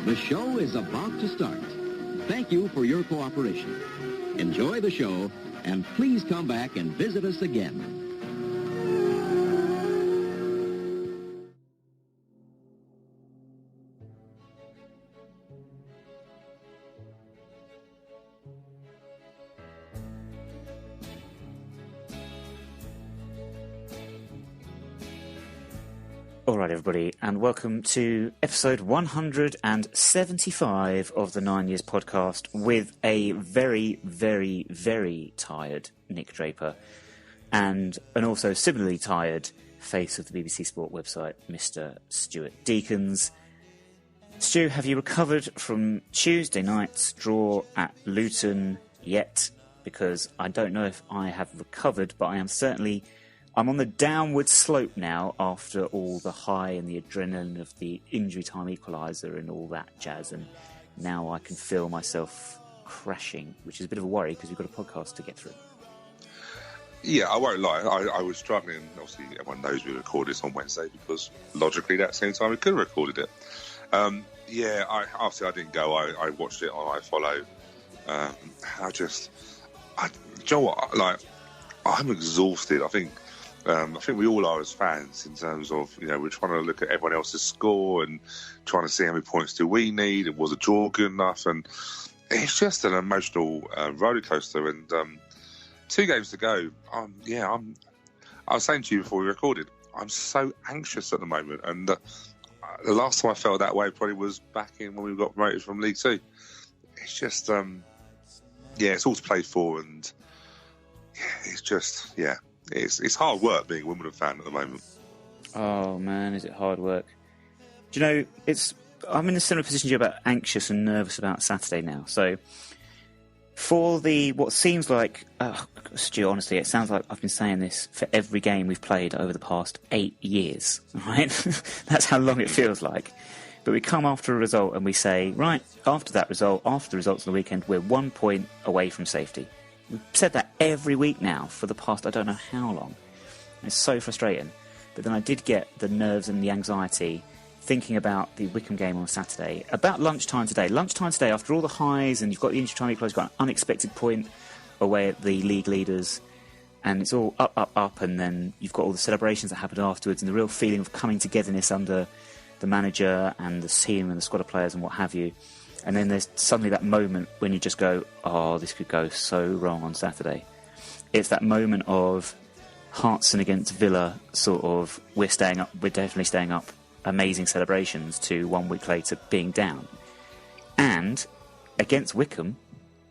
The show is about to start. Thank you for your cooperation. Enjoy the show, and please come back and visit us again. All right, everybody, and welcome to episode 175 of the 9 Years podcast with a very, very, very tired Nick Draper and an also similarly tired face of the BBC Sport website, Mr. Stuart Deakins. Stu, have you recovered from Tuesday night's draw at Luton yet? Because I don't know if I have recovered, but I'm on the downward slope now after all the high and the adrenaline of the injury time equaliser and all that jazz, and now I can feel myself crashing, which is a bit of a worry because we've got a podcast to get through. Yeah, I won't lie. I was struggling. Obviously, everyone knows we recorded this on Wednesday because logically that same time we could have recorded it. I didn't go. I watched it on iFollow. Do you know what? Like, I'm exhausted. I think we all are as fans in terms of, we're trying to look at everyone else's score and trying to see how many points do we need and was a draw good enough, and it's just an emotional roller coaster. And 2 games to go. I was saying to you before we recorded, I'm so anxious at the moment, and the last time I felt that way probably was back in when we got promoted from League Two. It's just it's all to play for, and it's just It's hard work being a Wimbledon fan at the moment. Oh man, is it hard work? Do you know, I'm in a similar position to you about anxious and nervous about Saturday now. So for what seems like, Stu, honestly, it sounds like I've been saying this for every game we've played over the past 8 years, right? That's how long it feels like. But we come after a result and we say, right, after the results on the weekend, we're 1 point away from safety. We've said that every week now for the past I don't know how long. It's so frustrating. But then I did get the nerves and the anxiety thinking about the Wycombe game on Saturday. About lunchtime today, after all the highs and you've got the injury time equaliser, you've got an unexpected point away at the league leaders, and it's all up, and then you've got all the celebrations that happened afterwards and the real feeling of coming togetherness under the manager and the team and the squad of players and what have you. And then there's suddenly that moment when you just go, oh, this could go so wrong on Saturday. It's that moment of Hartson against Villa, sort of, we're definitely staying up, amazing celebrations, to 1 week later being down. And against Wycombe,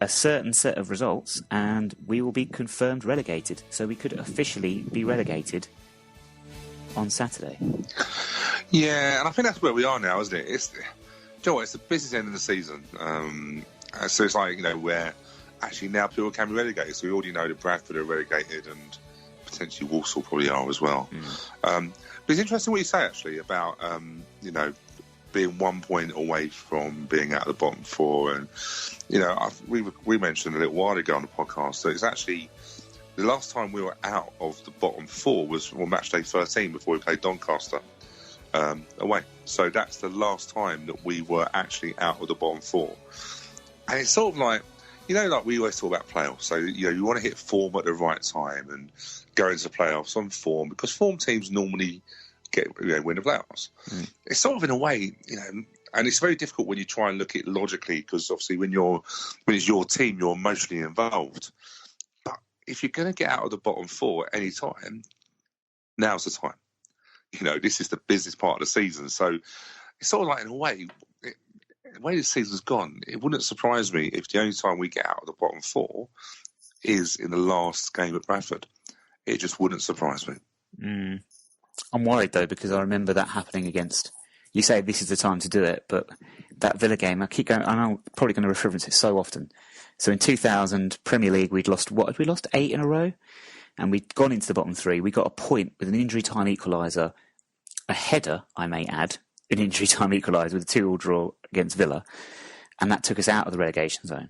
a certain set of results, and we will be confirmed relegated. So we could officially be relegated on Saturday. Yeah, and I think that's where we are now, isn't it? It's the business end of the season. So it's like, where actually now people can be relegated. So we already know that Bradford are relegated and potentially Walsall probably are as well. But it's interesting what you say, actually, about, being 1 point away from being out of the bottom four. And, we mentioned a little while ago on the podcast that it's actually the last time we were out of the bottom four was on match day 13 before we played Doncaster. Away. So that's the last time that we were actually out of the bottom four. And it's sort of like, like we always talk about playoffs. So, you want to hit form at the right time and go into the playoffs on form, because form teams normally win the playoffs. It's sort of in a way, and it's very difficult when you try and look at it logically, because obviously when it's your team, you're emotionally involved. But if you're going to get out of the bottom four at any time, now's the time. This is the business part of the season. So it's sort of like, in a way, the way the season's gone, it wouldn't surprise me if the only time we get out of the bottom four is in the last game at Bradford. It just wouldn't surprise me. I'm worried, though, because I remember that happening against... You say this is the time to do it, but that Villa game, I keep going... I'm probably going to reference it so often. So in 2000, Premier League, we'd lost... What had we lost? 8 in a row? And we'd gone into the bottom 3. We got a point with an injury time equaliser, a header, I may add, an injury time equaliser with a 2-2 draw against Villa, and that took us out of the relegation zone.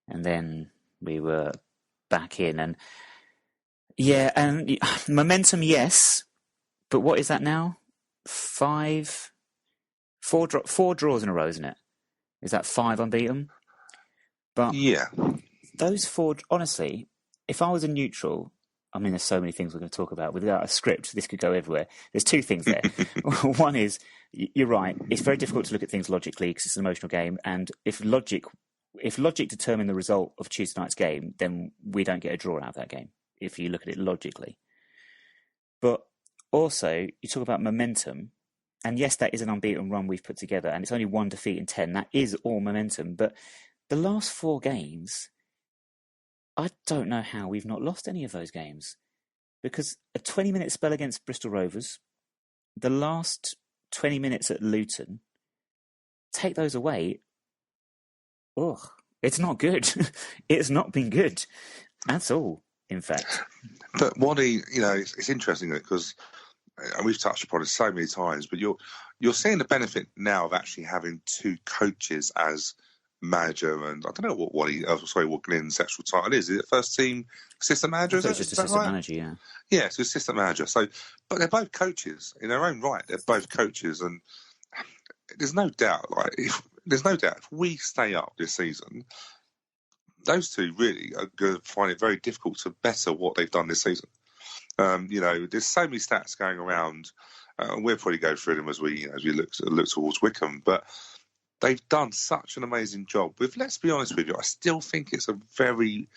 And then we were back in, and momentum, yes, but what is that now? 4 draws in a row, isn't it? Is that 5 unbeaten? But Yeah. those 4, honestly, if I was a neutral, I mean, there's so many things we're going to talk about. Without a script, this could go everywhere. There's 2 things there. One is, you're right, it's very difficult to look at things logically because it's an emotional game. And if logic determined the result of Tuesday night's game, then we don't get a draw out of that game, if you look at it logically. But also, you talk about momentum. And yes, that is an unbeaten run we've put together, and it's only 1 defeat in 10. That is all momentum. But the last 4 games, I don't know how we've not lost any of those games. Because a 20-minute spell against Bristol Rovers, the last 20 minutes at Luton, take those away, it's not good. It's not been good. That's all, in fact. But Waddy, it's interesting because we've touched upon it so many times, but you're seeing the benefit now of actually having 2 coaches as manager, and I don't know what Glenn's actual title is. Is it first team assistant manager? It's just assistant manager, yeah. Yeah, it's assistant manager. So, but they're both coaches in their own right. They're both coaches, and there's no doubt. If we stay up this season, those 2 really are going to find it very difficult to better what they've done this season. There's so many stats going around. We'll probably go through them as we look towards Wickham, but they've done such an amazing job. Let's be honest with you, I still think it's a very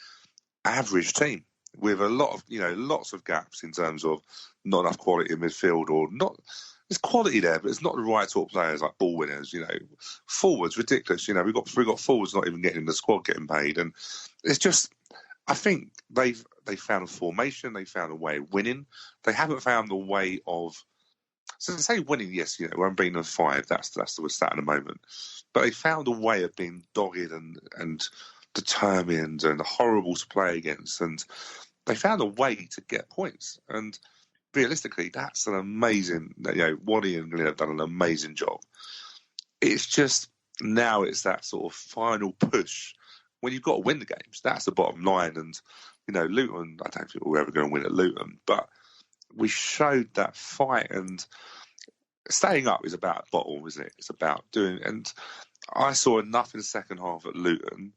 average team with a lot of lots of gaps in terms of not enough quality in midfield, or not. There's quality there, but it's not the right sort of players like ball winners. Forwards ridiculous. We've got forwards not even getting in the squad, getting paid, and it's just. I think they found a formation. They found a way of winning. They haven't found a way of. So to say winning, yes, we're unbeaten of 5. That's the stat at the moment. But they found a way of being dogged and determined and horrible to play against, and they found a way to get points. And realistically, that's an amazing. Waddy and Glenn have done an amazing job. It's just now it's that sort of final push. When you've got to win the games, that's the bottom line. And, Luton, I don't think we're ever going to win at Luton, but we showed that fight, and staying up is about a bottle, isn't it? It's about doing, and I saw enough in the second half at Luton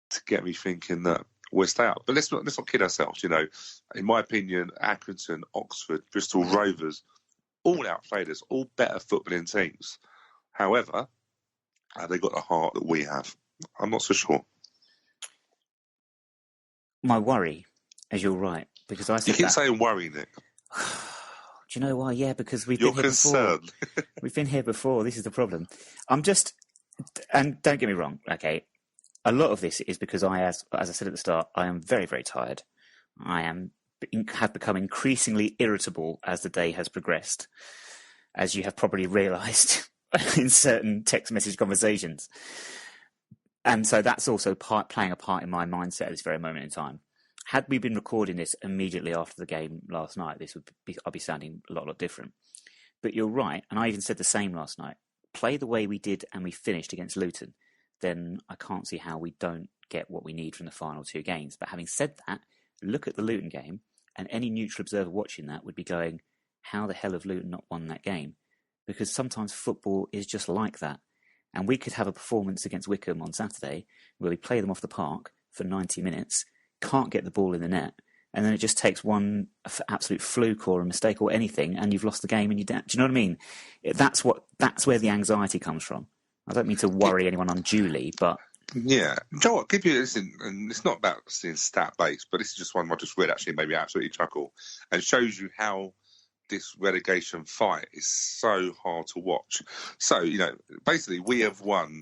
to get me thinking that we'll stay up. But let's not kid ourselves, In my opinion, Accrington, Oxford, Bristol Rovers, all outplayed us, all better footballing teams. However, have they got the heart that we have? I'm not so sure. My worry, as you're right, because I said you keep saying worry, Nick. Do you know why? Yeah, because we've You're been here concerned. before. We've been here before. This is the problem. And don't get me wrong, okay? A lot of this is because as I said at the start, I am very, very tired. I have become increasingly irritable as the day has progressed, as you have probably realised in certain text message conversations. And so that's also playing a part in my mindset at this very moment in time. Had we been recording this immediately after the game last night, I'd be sounding a lot different. But you're right, and I even said the same last night. Play the way we did and we finished against Luton, then I can't see how we don't get what we need from the final 2 games. But having said that, look at the Luton game, and any neutral observer watching that would be going, how the hell have Luton not won that game? Because sometimes football is just like that. And we could have a performance against Wickham on Saturday where we play them off the park for 90 minutes, can't get the ball in the net, and then it just takes one absolute fluke or a mistake or anything, and you've lost the game. And do you know what I mean? That's where the anxiety comes from. I don't mean to worry anyone unduly, but yeah, Joe, I'll give you this, and it's not about seeing stat based, but this is just one I just read actually, made me absolutely chuckle, and shows you how this relegation fight is so hard to watch. So, basically we have won.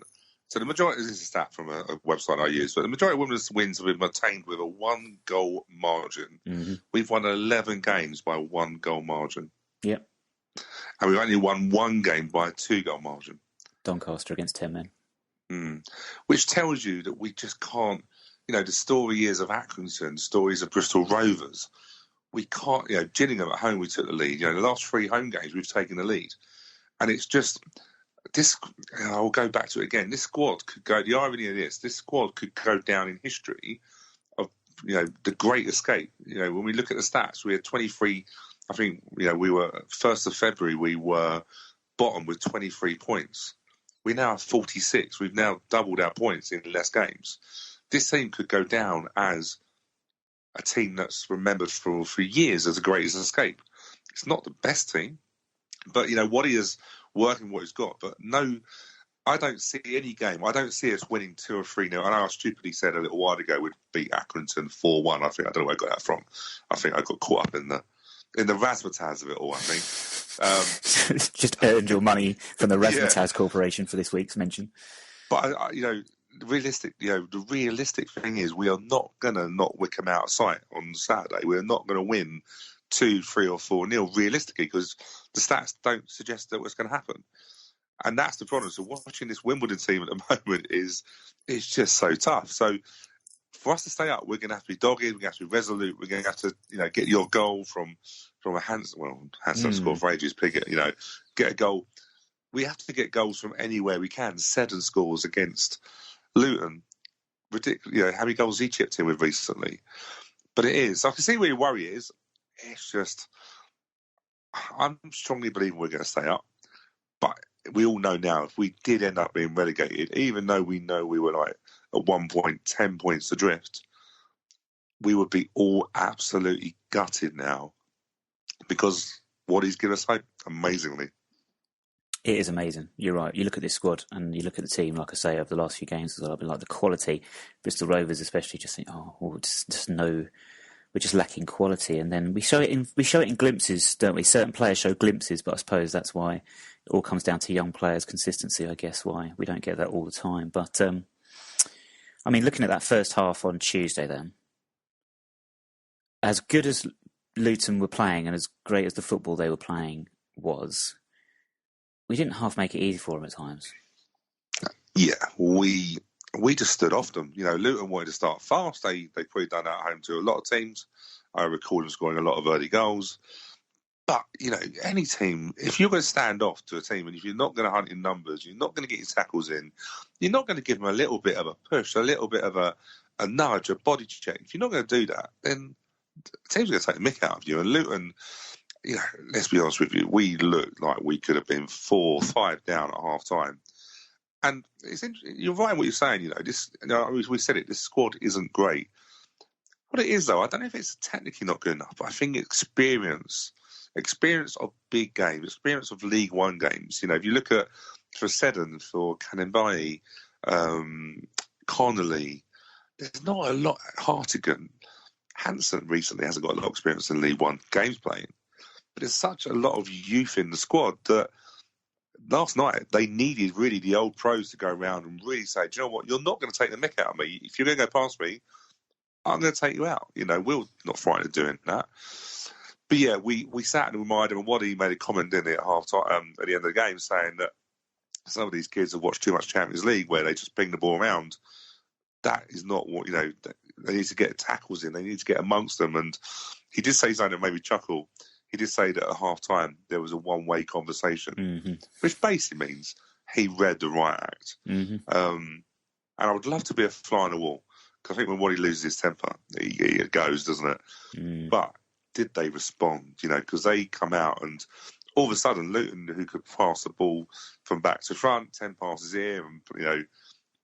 So the majority, this is a stat from a website I use, but the majority of women's wins have been attained with a 1-goal margin. Mm-hmm. We've won 11 games by a 1-goal margin. Yep. And we've only won 1 game by a 2-goal margin. Doncaster against 10 men. Which tells you that we just can't, the story is of Accrington, stories of Bristol Rovers. We can't, Gillingham at home, we took the lead. The last 3 home games, we've taken the lead. And it's just, I'll go back to it again. This squad could go, the irony of this squad could go down in history of, the great escape. When we look at the stats, we had 23, I think, we were 1st of February, we were bottom with 23 points. We now have 46. We've now doubled our points in less games. This team could go down as a team that's remembered for years as the greatest escape. It's not the best team, but, Waddy is working what he's got. But no, I don't see any game. I don't see us winning 2 or 3-0. I know I stupidly said a little while ago we'd beat Accrington 4-1. I don't know where I got that from. I think I got caught up in the razzmatazz of it all, I think. Just earned your money from the Razzmatazz Corporation for this week's mention. But, the realistic thing is we are not going to knock Wickham out of sight on Saturday. We're not going to win 2, 3 or 4-0 realistically, because the stats don't suggest that what's going to happen. And that's the problem. So watching this Wimbledon team at the moment is just so tough. So for us to stay up, we're going to have to be dogged. We're going to have to be resolute. We're going to have to, get your goal from a Hansen. Well, Hansen scored for ages. Pickett, get a goal. We have to get goals from anywhere we can. Seddon scores against Luton. Ridiculous. How many goals he chipped in with recently? But it is. I can see where your worry is. It's just, I'm strongly believing we're going to stay up. But we all know now, if we did end up being relegated, even though we know we were like at 1 point, 10 points adrift, we would be all absolutely gutted now, because what he's given us hope, amazingly. It is amazing. You're right. You look at this squad and you look at the team, like I say, over the last few games as well. I've been like the quality. Bristol Rovers especially just think, we're just lacking quality. And then we show it in glimpses, don't we? Certain players show glimpses, but I suppose that's why it all comes down to young players' consistency, I guess, why we don't get that all the time. But, looking at that first half on Tuesday then, as good as Luton were playing and as great as the football they were playing was, we didn't half make it easy for them at times. Yeah, we just stood off them. Luton wanted to start fast. They probably done that at home to a lot of teams. I recall them scoring a lot of early goals. But, any team, if you're going to stand off to a team and if you're not going to hunt in numbers, you're not going to get your tackles in, you're not going to give them a little bit of a push, a little bit of a nudge, a body check. If you're not going to do that, then the team's going to take the mick out of you. And Luton, let's be honest with you, we looked like we could have been 4 or 5 down at half time. And you're right in what you're saying, we said it, this squad isn't great. What it is, though, I don't know if it's technically not good enough, but I think experience of big games, experience of League One games. If you look at, for Seddon, for Canimbai, Connolly, there's not a lot. Hartigan, Hansen recently hasn't got a lot of experience in League One games playing. But there's such a lot of youth in the squad that last night they needed really the old pros to go around and really say, do you know what, you're not going to take the mick out of me. If you're going to go past me, I'm going to take you out. We're not frightened of doing that. But yeah, we sat and reminded him, and Waddy made a comment in it at half time, at the end of the game, saying that some of these kids have watched too much Champions League where they just ping the ball around. That is not what, they need to get tackles in, they need to get amongst them. And he did say something that made me chuckle. He did say that at half time there was a one-way conversation, which basically means he read the riot act. And I would love to be a fly on the wall, because I think when Waddy loses his temper, it goes, doesn't it? But did they respond? Because they come out and all of a sudden Luton, who could pass the ball from back to front, 10 passes here, and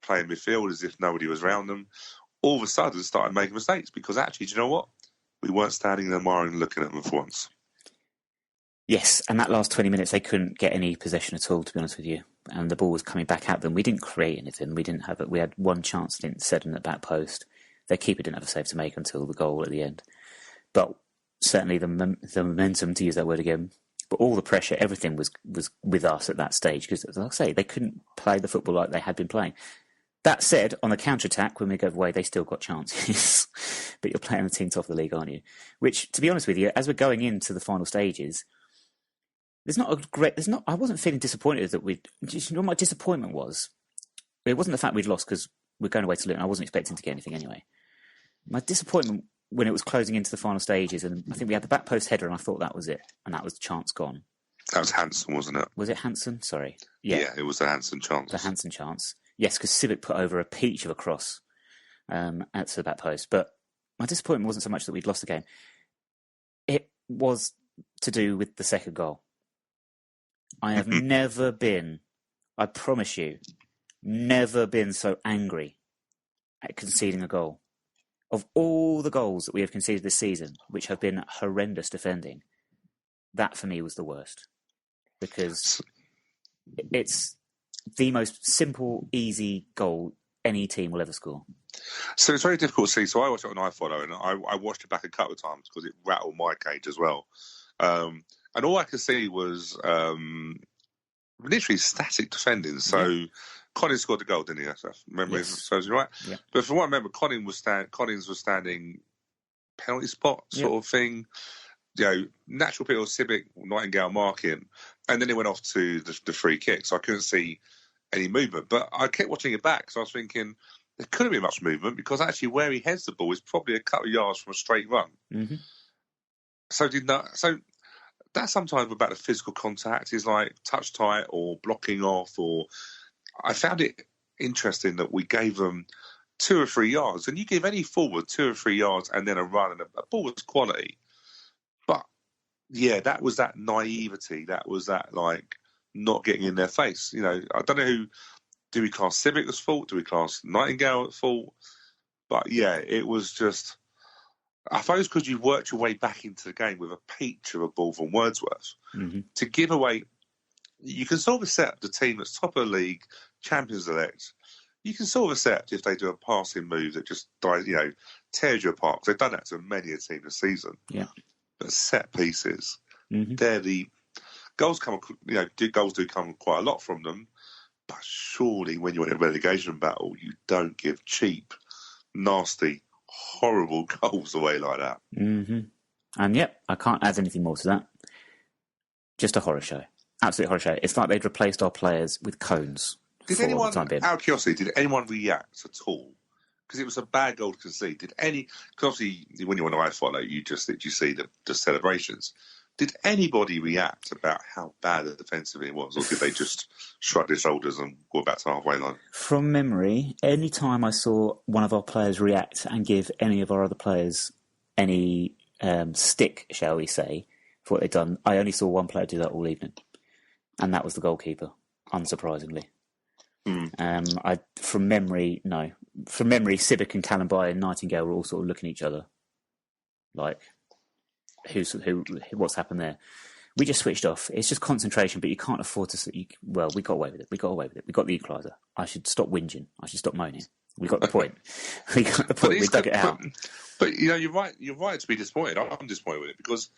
playing midfield as if nobody was around them, all of a sudden started making mistakes, because actually, do you know what? We weren't standing there and looking at them for once. Yes, and that last 20 minutes, they couldn't get any possession at all, to be honest with you. And the ball was coming back at them. We didn't create anything. We didn't have it. We had one chance, didn't set in the back post. Their keeper didn't have a save to make until the goal at the end. But certainly the momentum, to use that word again, but all the pressure, everything was with us at that stage. Because, as I say, they couldn't play the football like they had been playing. That said, on the counter-attack, when we go away, they still got chances. But you're playing the team top of the league, aren't you? Which, to be honest with you, as we're going into the final stages, I wasn't feeling disappointed that my disappointment was, it wasn't the fact we'd lost because we're going away to Luton. I wasn't expecting to get anything anyway. My disappointment when it was closing into the final stages, and I think we had the back post header, and I thought that was it, and that was chance gone. That was Hansen, wasn't it? Was it Hansen? Sorry. Yeah, it was the Hansen chance. The Hansen chance. Yes, because Civic put over a peach of a cross at the back post. But my disappointment wasn't so much that we'd lost the game. It was to do with the second goal. I have never been I promise you, never been so angry at conceding a goal. Of all the goals that we have conceded this season, which have been horrendous defending, that for me was the worst. Because it's the most simple, easy goal any team will ever score. So it's very difficult to see. So I watched it on iFollow, and I watched it back a couple of times because it rattled my cage as well. And all I could see was literally static defending. So Collins scored the goal, didn't he? If memory serves you right. Yeah. But from what I remember, Collins was standing penalty spot sort of thing. You know, natural people, Civic, Nightingale marking, and then it went off to the free kick. So I couldn't see any movement. But I kept watching it back because I was thinking there couldn't be much movement because actually where he heads the ball is probably a couple of yards from a straight run. Mm-hmm. So that's sometimes about the physical contact is like touch tight or blocking off. Or I found it interesting that we gave them 2 or 3 yards, and you give any forward 2 or 3 yards and then a run, and a ball was quality. But yeah, that was that naivety. That was that like not getting in their face. You know, I don't know who. Do we class Civic as fault? Do we class Nightingale at fault? But yeah, it was just. I suppose because you worked your way back into the game with a peach of a ball from Wordsworth to give away. You can sort of accept the team that's top of the league, champions elect. You can sort of accept if they do a passing move that just tears you apart. Because they've done that to many a team this season. Yeah. But set pieces, they're the goals come. Goals do come quite a lot from them. But surely, when you're in a relegation battle, you don't give cheap, nasty, horrible goals away like that. Mm-hmm. And I can't add anything more to that. Just a horror show. Absolute horror show. It's like they'd replaced our players with cones. Did anyone, out of curiosity, did anyone react at all? Because it was a bad goal to concede. Did any? Because obviously, when you're on iFollow, you see the celebrations. Did anybody react about how bad the defensively it was, or did they just shrug their shoulders and go back to the halfway line? From memory, any time I saw one of our players react and give any of our other players any stick, shall we say, for what they'd done, I only saw one player do that all evening, and that was the goalkeeper, unsurprisingly. From memory, no. From memory, Civic and Callumby and Nightingale were all sort of looking at each other, like, what's happened there? We just switched off. It's just concentration, but you can't afford to. We got away with it. We got the equaliser. I should stop whinging. I should stop moaning. We got the point. We dug it out. But you're right. You're right to be disappointed. I'm disappointed with it because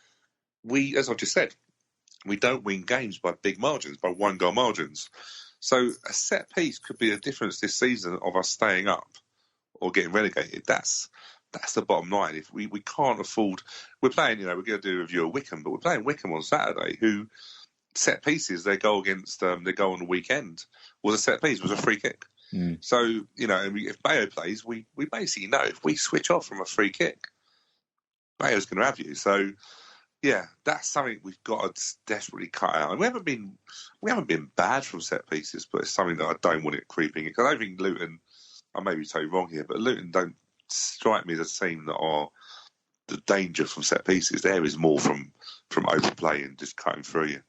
we, as I just said, we don't win games by big margins, by 1-goal margins. So a set piece could be the difference this season of us staying up or getting relegated. That's the bottom line. If we can't afford, we're playing. We're going to do a review of Wycombe, but we're playing Wycombe on Saturday. Who set pieces? Their goal against their goal on the weekend was a set piece, was a free kick. So and if Bayo plays, we basically know if we switch off from a free kick, Bayo's going to have you. So yeah, that's something we've got to desperately cut out. And we haven't been bad from set pieces, but it's something that I don't want it creeping in. Because I don't think Luton. I may be totally wrong here, but Luton don't strike me as a team that are the danger from set pieces. There is more from open play and just cutting through you.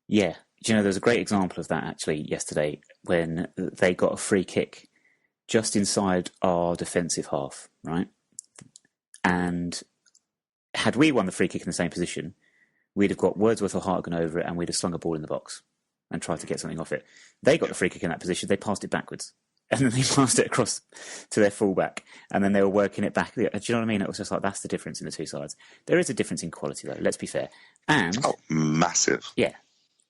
Yeah. There's a great example of that actually yesterday when they got a free kick just inside our defensive half, right? And had we won the free kick in the same position, we'd have got Wordsworth or Hartigan over it and we'd have slung a ball in the box and tried to get something off it. They got the free kick in that position, they passed it backwards. And then they passed it across to their fullback, and then they were working it back. Do you know what I mean? It was just like, that's the difference in the two sides. There is a difference in quality, though, let's be fair. And massive. Yeah,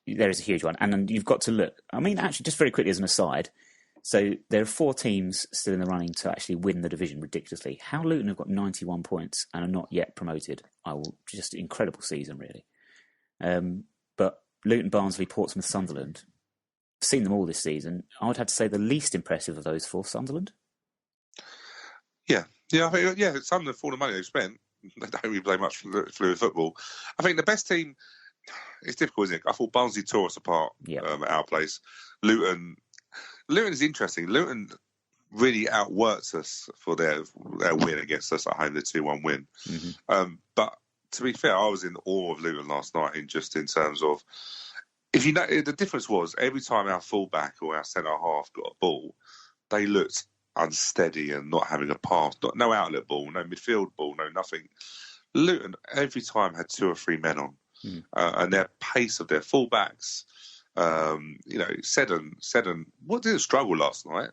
there is a huge one. And then you've got to look. I mean, actually, just very quickly as an aside, so there are 4 teams still in the running to actually win the division ridiculously. How Luton have got 91 points and are not yet promoted, just incredible season, really. But Luton, Barnsley, Portsmouth, Sunderland, seen them all this season. I would have to say the least impressive of those 4, Sunderland. Yeah. Some of the for the money they've spent, they don't really play much fluid football. I think the best team, it's difficult, isn't it? I thought Barnsley tore us apart at our place. Luton is interesting. Luton really outworked us for their win against us at home, the 2-1 win. Mm-hmm. But to be fair, I was in awe of Luton last night in terms of if you know, the difference was every time our fullback or our centre half got a ball, they looked unsteady and not having a pass, no outlet ball, no midfield ball, no nothing. Luton every time had 2 or 3 men on, and their pace of their fullbacks. Seddon, what didn't struggle last night?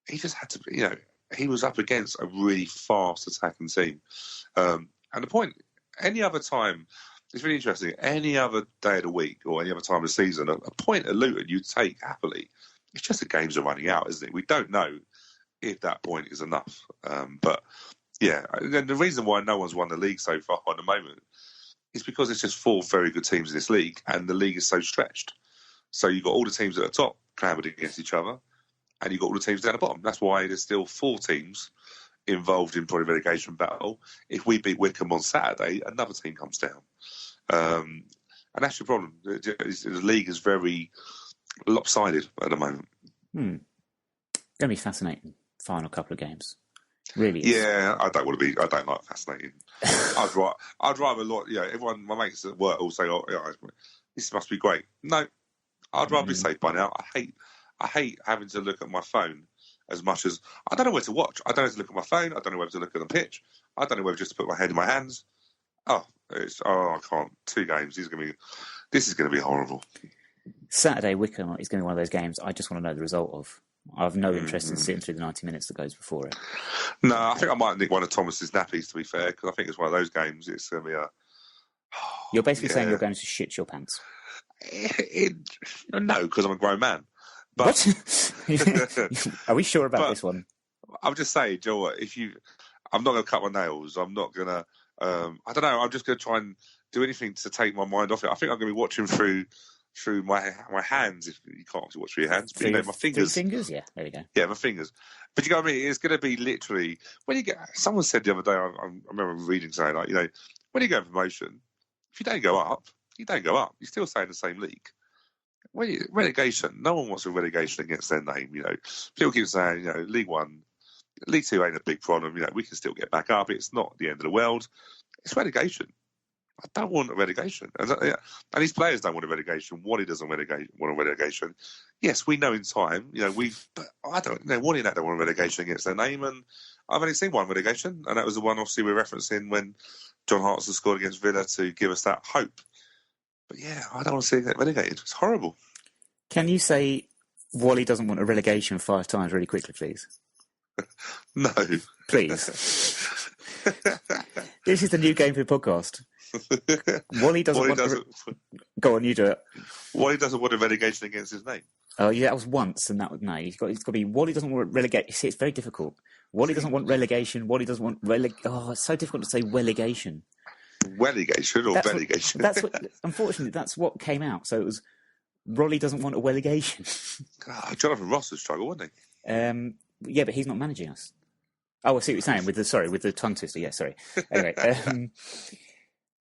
He just had to, he was up against a really fast attacking team. And the point, any other time, it's really interesting. Any other day of the week or any other time of the season, a point at Luton you take happily. It's just the games are running out, isn't it? We don't know if that point is enough. But yeah, and the reason why no one's won the league so far at the moment is because it's just 4 very good teams in this league, and the league is so stretched. So you've got all the teams at the top clamoured against each other, and you've got all the teams down the bottom. That's why there's still 4 teams involved in probably relegation battle. If we beat Wickham on Saturday, another team comes down. And that's the problem. The league is very lopsided at the moment. Going to be fascinating. Final couple of games, really. Is. Yeah, I don't like fascinating. I'd rather lot. Everyone, my mates at work all say, "Oh, this must be great." No, I'd rather be safe by now. I hate having to look at my phone as much as I don't know where to watch. I don't know where to look at my phone. I don't know where to look at the pitch. I don't know whether just to put my head in my hands. I can't. 2 games. This is going to be horrible. Saturday, Wickham is going to be one of those games I just want to know the result of. I have no interest in sitting through the 90 minutes that goes before it. No, I think I might nick one of Thomas's nappies, to be fair, because I think it's one of those games. It's going to be a... You're basically saying you're going to shit your pants. No, because I'm a grown man. But, what? Are we sure about this one? I'm just saying, Joe, I'm not going to cut my nails. I'm not going to... I don't know. I'm just going to try and do anything to take my mind off it. I think I'm going to be watching through my hands, if you can't watch through your hands, but my fingers. Fingers, yeah, there you go. Yeah, my fingers. But you know what I mean? It's going to be literally when you get. Someone said the other day, I remember reading saying when you go in promotion, if you don't go up, you don't go up. You still stay in the same league. Relegation, no one wants a relegation against their name. People keep saying, League One, League Two ain't a big problem. We can still get back up. It's not the end of the world. It's relegation. I don't want a relegation. And these players don't want a relegation. Wally doesn't want a relegation. Yes, we know in time, but I don't know. Wally and that don't want a relegation against their name. And I've only seen one relegation, and that was the one, obviously, we're referencing when John Hartson scored against Villa to give us that hope. But yeah, I don't want to see it relegated. It's horrible. Can you say Wally doesn't want a relegation 5 times really quickly, please? No. Please. This is the new Game Food podcast. Wally doesn't. Go on, you do it. Wally doesn't want a relegation against his name. Oh, yeah, that was once, and that was no. He's got to be. Wally doesn't want relegation. See, it's very difficult. Wally doesn't want relegation. Wally doesn't want Oh, it's so difficult to say relegation. Relegation or relegation? Unfortunately, that's what came out. So it was. Wally doesn't want a relegation. Jonathan Ross would struggle, wouldn't he? Yeah, but he's not managing us. Oh, I see what you're saying with the tongue twister. Yeah, sorry. Anyway.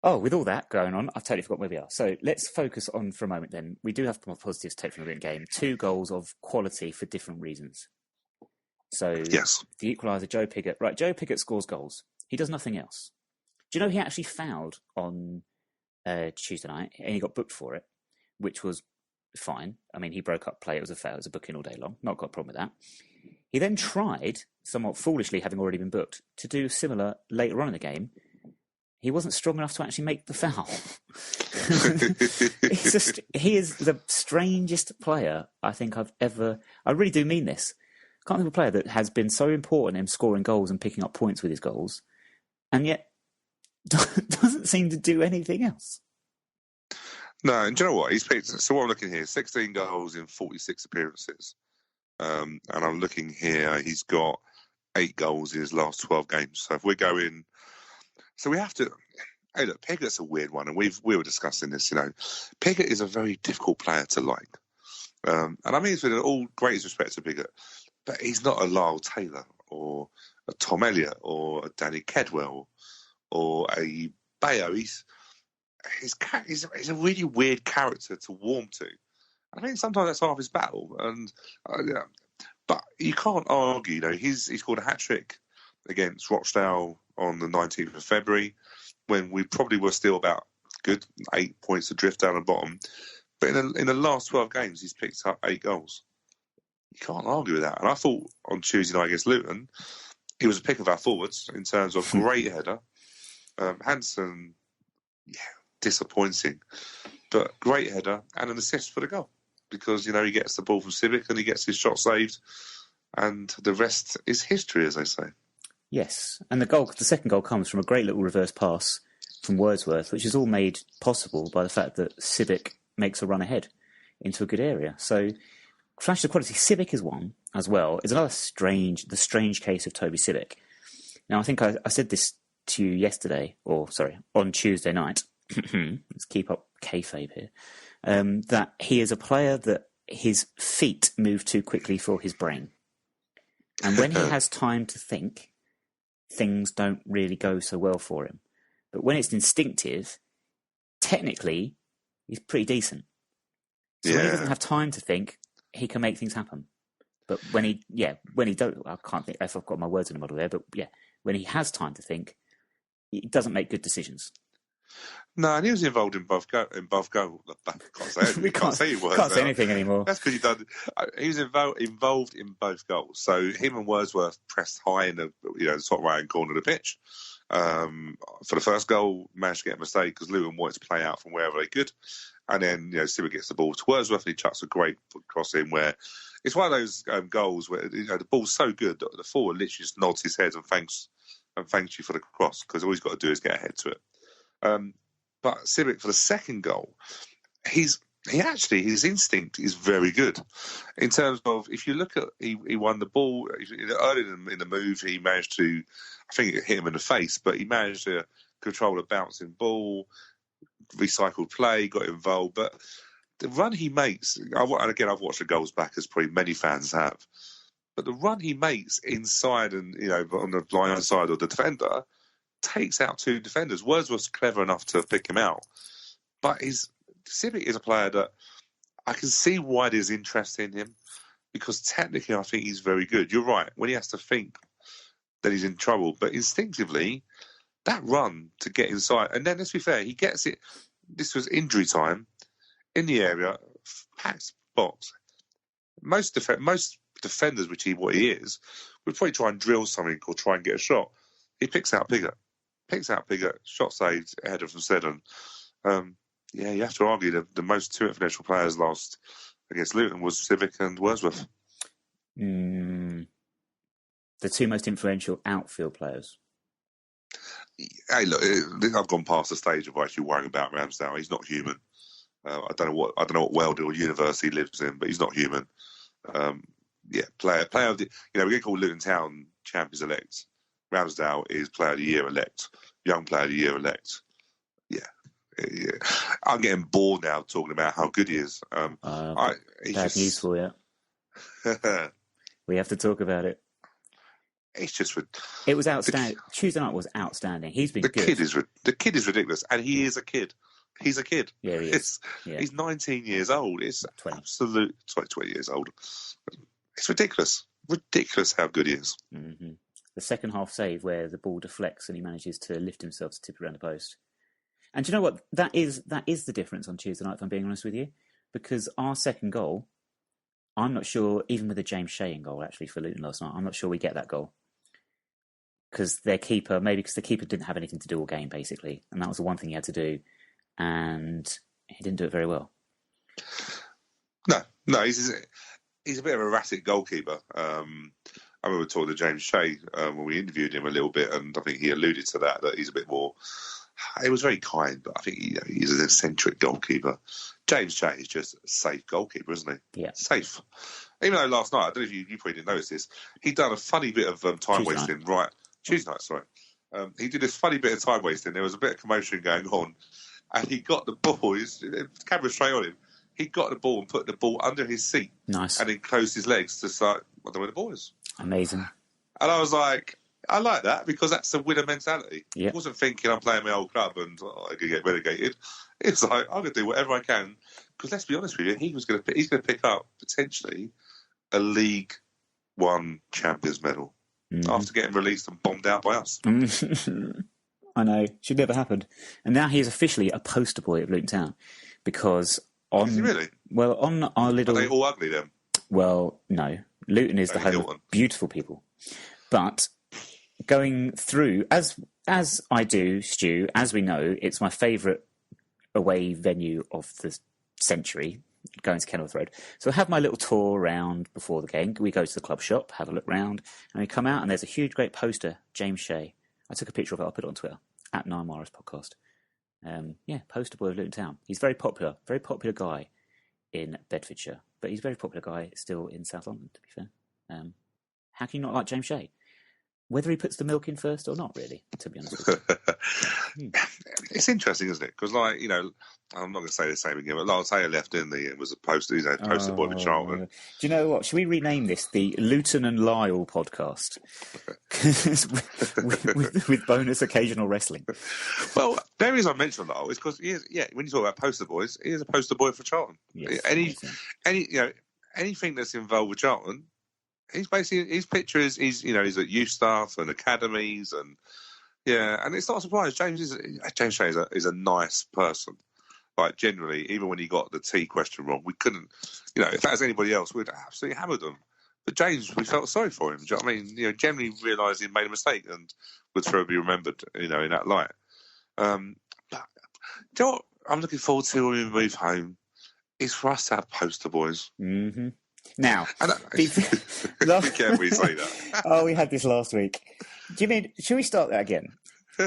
With all that going on, I've totally forgotten where we are. So let's focus on for a moment then. We do have more positives to take from the written game. 2 goals of quality for different reasons. So yes. The equaliser, Joe Pigott. Right, Joe Pigott scores goals. He does nothing else. Do you know he actually fouled on Tuesday night and he got booked for it, which was fine. I mean, he broke up play. It was a foul. It was a booking all day long. Not got a problem with that. He then tried, somewhat foolishly, having already been booked, to do similar later on in the game. He wasn't strong enough to actually make the foul. He is the strangest player I think I've ever... I really do mean this. I can't think of a player that has been so important in scoring goals and picking up points with his goals, and yet doesn't seem to do anything else. No, and do you know what? He's picked... So what I'm looking here, 16 goals in 46 appearances. And I'm looking here, he's got 8 goals in his last 12 games. So if we're going... So we have to... Hey, look, Pigott's a weird one, and we were discussing this, Pigott is a very difficult player to like. And I mean this with all greatest respect to Pigott, but he's not a Lyle Taylor or a Tom Elliott or a Danny Kedwell or a Bayo. He's a really weird character to warm to. I mean, sometimes that's half his battle. And but you can't argue, he scored a hat-trick against Rochdale on the 19th of February, when we probably were still about good 8 points adrift down the bottom. But in the last 12 games, he's picked up 8 goals. You can't argue with that. And I thought on Tuesday night against Luton, he was a pick of our forwards in terms of great header. Hansen, disappointing, but great header and an assist for the goal because, he gets the ball from Civic and he gets his shot saved and the rest is history, as they say. Yes, and the second goal comes from a great little reverse pass from Wordsworth, which is all made possible by the fact that Civic makes a run ahead into a good area. So, flash of quality, Civic is one as well. It's another the strange case of Toby Civic. Now, I think I said this to you on Tuesday night. Let's keep up kayfabe here. That he is a player that his feet move too quickly for his brain. And when he has time to think, things don't really go so well for him. But when it's instinctive, technically, he's pretty decent. So when he doesn't have time to think, he can make things happen. But when he don't, I can't think if I've got my words in the model there, but when he has time to think, he doesn't make good decisions. No, and he was involved in both goal. We can't say anything anymore. That's because he was involved in both goals. So him and Wordsworth pressed high in the top right hand corner of the pitch. For the first goal, managed to get a mistake because Luton wanted to play out from wherever they could, and then Civic gets the ball to Wordsworth and he chucks a great cross in where it's one of those goals where the ball's so good that the forward literally just nods his head and thanks you for the cross because all he's got to do is get ahead to it. But Civic for the second goal, his instinct is very good in terms of if you look at he won the ball early in the move. He managed to, I think it hit him in the face, but he managed to control a bouncing ball, recycled play, got involved. But the run he makes, and again I've watched the goals back as probably many fans have, but the run he makes inside and on the blind side of the defender takes out 2 defenders. Wordsworth's clever enough to pick him out, but Civic is a player that I can see why there's interest in him because technically I think he's very good. You're right, when he has to think that he's in trouble, but instinctively that run to get inside, and then let's be fair, he gets it. This was injury time in the area, packed box. Most defenders, which what he is, would probably try and drill something or try and get a shot. He picks out bigger, shot saved, header from Seddon. You have to argue that the most 2 international players lost against Luton was Civic and Wordsworth. The 2 most influential outfield players. Hey, look, I've gone past the stage of actually worrying about Ramsdale. He's not human. I don't know what world or universe he lives in, but he's not human. Player of the, we get called Luton Town champions elect. Ramsdale is player of the year elect, young player of the year elect. Yeah. I'm getting bored now talking about how good he is. Bad news for you. We have to talk about it. It's just it was outstanding. Tuesday night was outstanding. He's been good. The kid is ridiculous, and he is a kid. He's a kid. Yeah, he is. He's 19 years old. It's 20 years old. It's ridiculous. Ridiculous how good he is. Mm-hmm. The second half save where the ball deflects and he manages to lift himself to tip it around the post. And do you know what? That is the difference on Tuesday night, if I'm being honest with you. Because our second goal, I'm not sure, even with the James Shea goal actually for Luton last night, I'm not sure we get that goal. Because the keeper didn't have anything to do all game, basically. And that was the one thing he had to do. And he didn't do it very well. No, he's a bit of a erratic goalkeeper. I remember talking to James Shea when we interviewed him a little bit, and I think he alluded to that he's a bit more. It was very kind, but I think he's an eccentric goalkeeper. James Shea is just a safe goalkeeper, isn't he? Yeah. Safe. Even though last night, I don't know if you probably didn't notice this, he'd done a funny bit of time wasting. Right, Tuesday night, sorry. He did this funny bit of time wasting. There was a bit of commotion going on, and he got the ball. The camera straight on him. He got the ball and put the ball under his seat. Nice. And then closed his legs to start, I don't know where the ball is. Amazing. And I was like, I like that because that's the winner mentality. Yep. I wasn't thinking I'm playing my old club and I could get relegated. It's like, I'm going to do whatever I can. Because let's be honest with you, he's going to pick up potentially a League One Champions medal after getting released and bombed out by us. I know. Should never happened. And now he is officially a poster boy at Luton Town because Is he really? Well, on our little... Are they all ugly then? Well, no. Luton is the home of beautiful people. But going through, as I do, Stu, as we know, it's my favourite away venue of the century, going to Kenilworth Road. So I have my little tour around before the game. We go to the club shop, have a look round, and we come out, and there's a huge, great poster, James Shea. I took a picture of it, I'll put it on Twitter, at 9 Miles Podcast. Poster boy of Luton Town. He's very popular guy in Bedfordshire, but he's a very popular guy still in South London, to be fair. How can you not like James Shea? Whether he puts the milk in first or not, really, to be honest with you. It's interesting, isn't it? Because, like, you know, I'm not going to say the same again, but Lyle left in the was a poster, poster boy for Charlton. Do you know what? Should we rename this the Luton and Lyle podcast? with bonus occasional wrestling. Well, the reason I mentioned Lyle is because when you talk about poster boys, he is a poster boy for Charlton. Yes, anything that's involved with Charlton. He's basically, his picture is he's at youth staff and academies and and it's not a surprise. James Shea is a nice person. Like, generally, even when he got the T question wrong, we couldn't, if that was anybody else, we'd absolutely hammered them. But James, we felt sorry for him. Do you know what I mean? Generally realised he made a mistake and would forever be remembered, in that light. But do you know what I'm looking forward to when we move home? Is for us to have poster boys. Mm-hmm. Now, be careful you say that. Oh, we had this last week. Do you mean, should we start that again?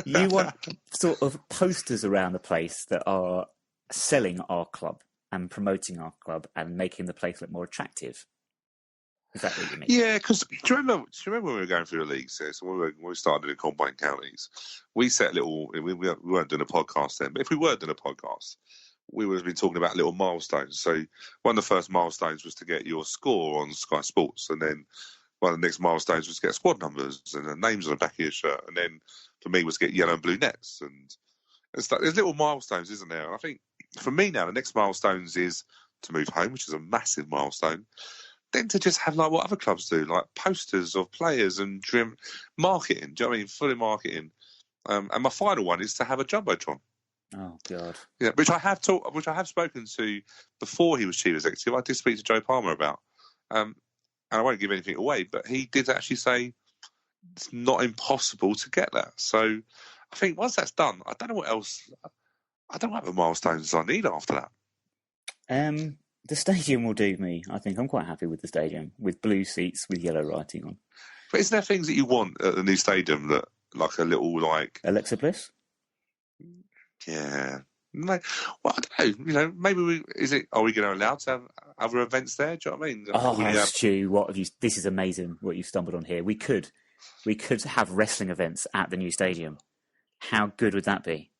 You want sort of posters around the place that are selling our club and promoting our club and making the place look more attractive? Is that what you mean? Yeah, because do you remember when we were going through the leagues? So when we started doing combined counties, we set little. We weren't doing a podcast then, but if we were doing a podcast, we would have been talking about little milestones. So one of the first milestones was to get your score on Sky Sports, and then one of the next milestones was to get squad numbers and the names on the back of your shirt, and then for me was to get yellow and blue nets. And it's like, there's little milestones, isn't there? And I think for me now, the next milestones is to move home, which is a massive milestone. Then to just have like what other clubs do, like posters of players and marketing. Do you know what I mean? Fully marketing. And my final one is to have a jumbotron. Oh God! Yeah, which I have spoken to before he was chief executive. I did speak to Joe Palmer about, and I won't give anything away, but he did actually say it's not impossible to get that. So I think once that's done, I don't know what else. I don't know what other milestones I need after that. The stadium will do me. I think I'm quite happy with the stadium with blue seats with yellow writing on. But isn't there things that you want at the new stadium that, like a little like Alexa Bliss? Yeah. Well, I don't know. Maybe are we going to allow to have other events there? Do you know what I mean? Oh, Stu, what have you? This is amazing. What you've stumbled on here. We could have wrestling events at the new stadium. How good would that be?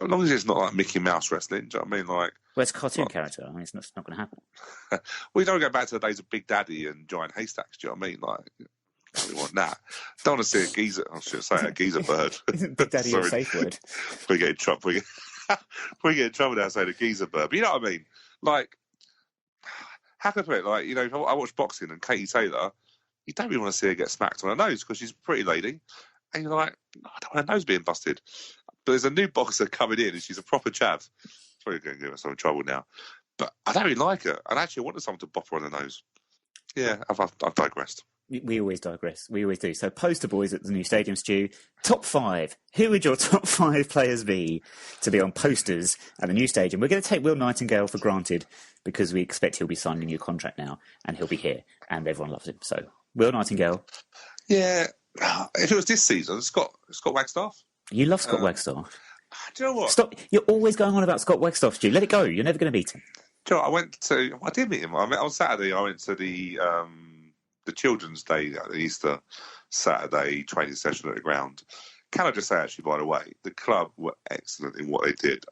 As long as it's not like Mickey Mouse wrestling. Do you know what I mean? Like, well, it's a cartoon character. I mean, it's not going to happen. We don't go back to the days of Big Daddy and Giant Haystacks. Do you know what I mean? Like, we want that. Don't want to see a geezer. I should say a geezer bird. Isn't Big Daddy a safe word? We get in trouble. We get in trouble now saying a geezer bird. But you know what I mean? Like, how can I put it? Like, I watch boxing and Katie Taylor. You don't really want to see her get smacked on her nose because she's a pretty lady, and you're like, I don't want her nose being busted. But there's a new boxer coming in, and she's a proper chav. Probably going to give us some trouble now. But I don't really like her. And actually, I wanted someone to bop her on the nose. Yeah, I've digressed. We always digress. We always do. So, poster boys at the new stadium, Stu. Top 5. Who would your top 5 players be to be on posters at the new stadium? We're going to take Will Nightingale for granted because we expect he'll be signing a new contract now and he'll be here and everyone loves him. So, Will Nightingale. Yeah. If it was this season, Scott Wagstaff. You love Scott Wagstaff. Do you know what? Stop. You're always going on about Scott Wagstaff, Stu. Let it go. You're never going to beat him. Do you know, I did meet him. On Saturday, I went to the Children's Day, the Easter Saturday training session at the ground. Can I just say, actually, by the way, the club were excellent in what they did.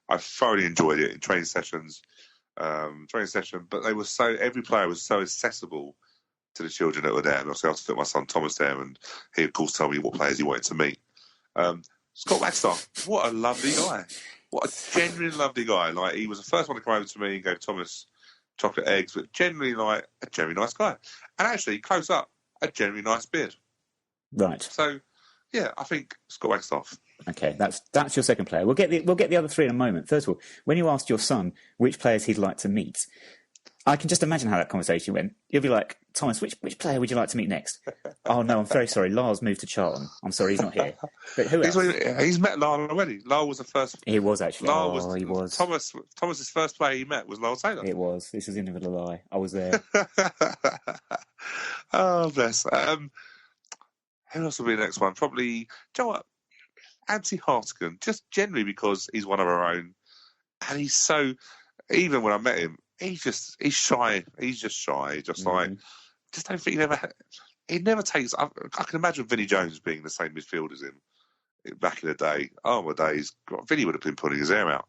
I thoroughly enjoyed it in training sessions, but they were every player was so accessible to the children that were there. And obviously, I took my son Thomas there, and he, of course, told me what players he wanted to meet. Scott Wagstaff, what a lovely guy. What a genuine lovely guy. Like, he was the first one to come over to me and gave Thomas chocolate eggs, but generally like a genuinely nice guy. And actually, close up, a genuinely nice beard. Right. So, yeah, I think Scott Wagstaff. Okay, that's your second player. We'll get the other three in a moment. First of all, when you asked your son which players he'd like to meet, I can just imagine how that conversation went. You'll be like, Thomas, which player would you like to meet next? Oh no, I'm very sorry. Lars moved to Charlton. I'm sorry, he's not here. But who else? He's met Lyle already. Lyle was the first. He was actually. He was. Thomas's first player he met was Lyle Taylor. It was. This is in a lie. I was there. Oh bless. Who else will be the next one? Probably. Do you know what? Anthony Hartigan, just generally because he's one of our own, and he's so. Even when I met him, he's shy. He's just shy. Just like, just don't think he never takes. I can imagine Vinnie Jones being the same midfield as him back in the day. Oh my days, Vinnie would have been pulling his hair out.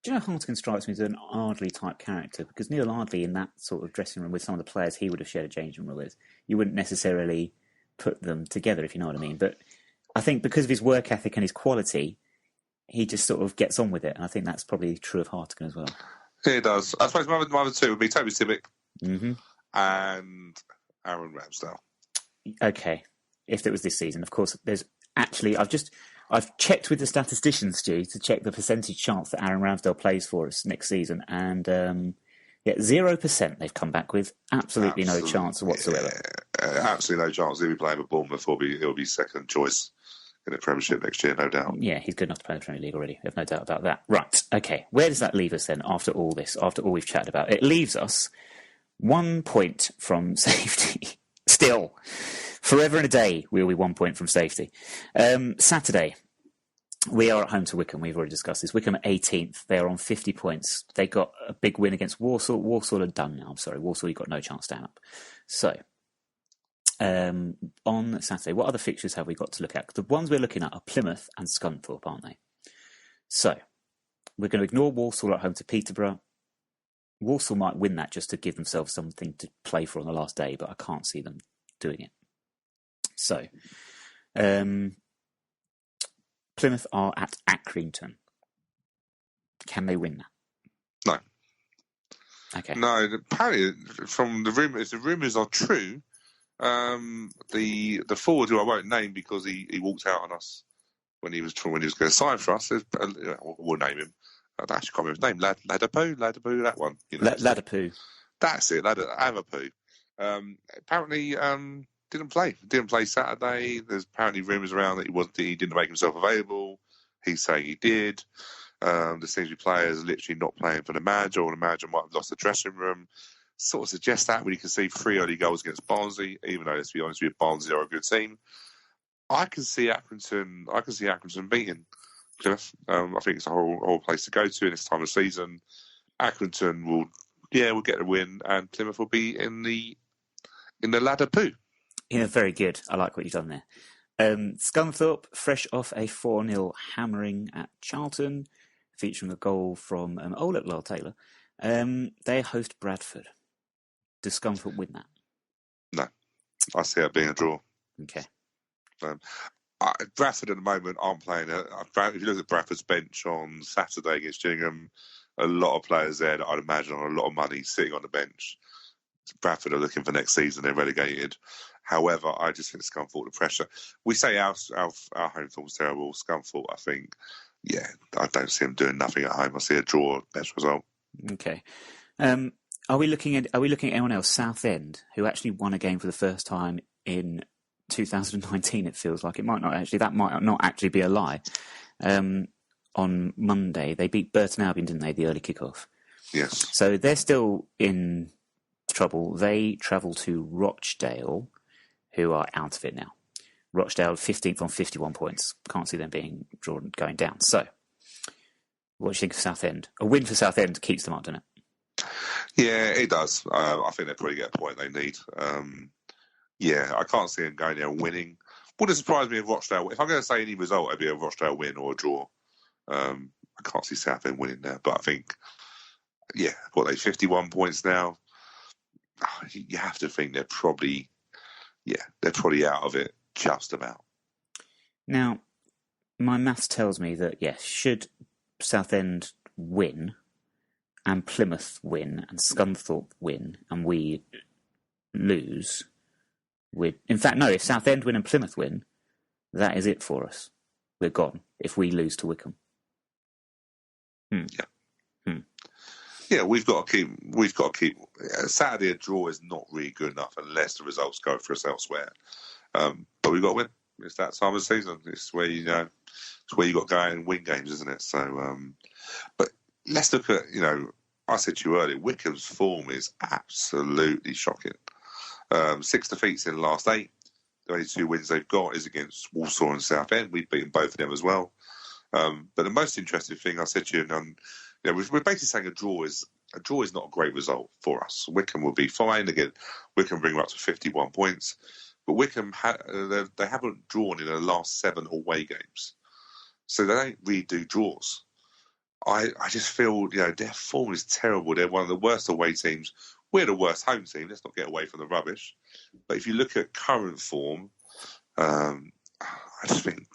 Do you know Hartigan strikes me as an Ardley type character? Because Neil Ardley in that sort of dressing room with some of the players he would have shared a changing room with, you wouldn't necessarily put them together, if you know what I mean. But I think because of his work ethic and his quality, he just sort of gets on with it. And I think that's probably true of Hartigan as well. Yeah, it does. I suppose my other two would be Toby Simic and Aaron Ramsdale. Okay. If it was this season, of course, there's actually... I've checked with the statisticians, Stu, to check the percentage chance that Aaron Ramsdale plays for us next season. And 0% they've come back with. Absolutely no chance whatsoever. Absolutely no chance. He'll be playing for Bournemouth. He'll be second choice in the Premiership next year, no doubt. Yeah, he's good enough to play in the Premier League already. I have no doubt about that. Right, okay. Where does that leave us then after all this, after all we've chatted about? It leaves us 1 point from safety. Still. Forever and a day, we'll be 1 point from safety. Saturday, we are at home to Wycombe. We've already discussed this. Wycombe are 18th. They are on 50 points. They got a big win against Walsall. Walsall are done now. I'm sorry. Walsall, you've got no chance to stand up. So, on Saturday, what other fixtures have we got to look at? The ones we're looking at are Plymouth and Scunthorpe, aren't they? So, we're going to ignore Walsall at home to Peterborough. Walsall might win that just to give themselves something to play for on the last day, but I can't see them doing it. So, Plymouth are at Accrington. Can they win that? No. Okay. No, apparently, from the rumours, if the rumours are true, the forward who I won't name because he walked out on us when he was going to sign for us. We'll name him. I actually can't remember his name. Ladapu, that one. You know, Ladapu. That's it. Ladapu. Apparently, didn't play Saturday. There's apparently rumours around that he didn't make himself available. He's saying he did. There seems to be players literally not playing for the manager, or the manager might have lost the dressing room. Sort of suggests that when you can see 3 early goals against Barnsley, even though, let's be honest with you, Barnsley are a good team. I can see Accrington beating Plymouth. I think it's a whole place to go to in this time of season. Accrington will get a win, and Plymouth will be in the ladder poo. Yeah, very good. I like what you've done there. Scunthorpe, fresh off a 4-0 hammering at Charlton, featuring a goal from Lyle Taylor. They host Bradford. Does Scunthorpe win that? No. I see it being a draw. Okay. Bradford at the moment aren't playing. If you look at Bradford's bench on Saturday against Gillingham, a lot of players there that I'd imagine on a lot of money sitting on the bench. Bradford are looking for next season. They're relegated. However, I just think Scunthorpe, the pressure. We say our home form's terrible. Scunthorpe, I think, I don't see them doing nothing at home. I see a draw, best result. Okay. Are we looking at anyone else? Southend, who actually won a game for the first time in 2019. It feels like it might not actually. That might not actually be a lie. On Monday, they beat Burton Albion, didn't they? The early kickoff. Yes. So they're still in trouble. They travel to Rochdale, who are out of it now. Rochdale 15th on 51 points. Can't see them being drawn going down. So, what do you think of Southend? A win for Southend keeps them up, doesn't it? Yeah, it does. I think they'll probably get a point they need. I can't see them going there and winning. Wouldn't surprise me if Rochdale... If I'm going to say any result, it'd be a Rochdale win or a draw. I can't see Southend winning there. But I think, 51 points now. You have to think they're probably out of it just about. Now, my maths tells me that, should Southend win and Plymouth win and Scunthorpe win and we lose, if Southend win and Plymouth win, that is it for us. we're gone if we lose to Wycombe. Yeah, we've got to keep. Saturday a draw is not really good enough unless the results go for us elsewhere. But we've got to win. It's that time of the season. It's where it's where you got to go out and win games, isn't it? So, but let's look at I said to you earlier, Wycombe's form is absolutely shocking. 6 defeats in the last 8. The only 2 wins they've got is against Walsall and Southend. We've beaten both of them as well. But the most interesting thing I said to you, we're basically saying a draw is not a great result for us. Wycombe will be fine. Again, Wycombe bring up to 51 points. But Wycombe, they haven't drawn in the last 7 away games. So they don't really do draws. I just feel, their form is terrible. They're one of the worst away teams. We're the worst home team. Let's not get away from the rubbish. But if you look at current form, I just think,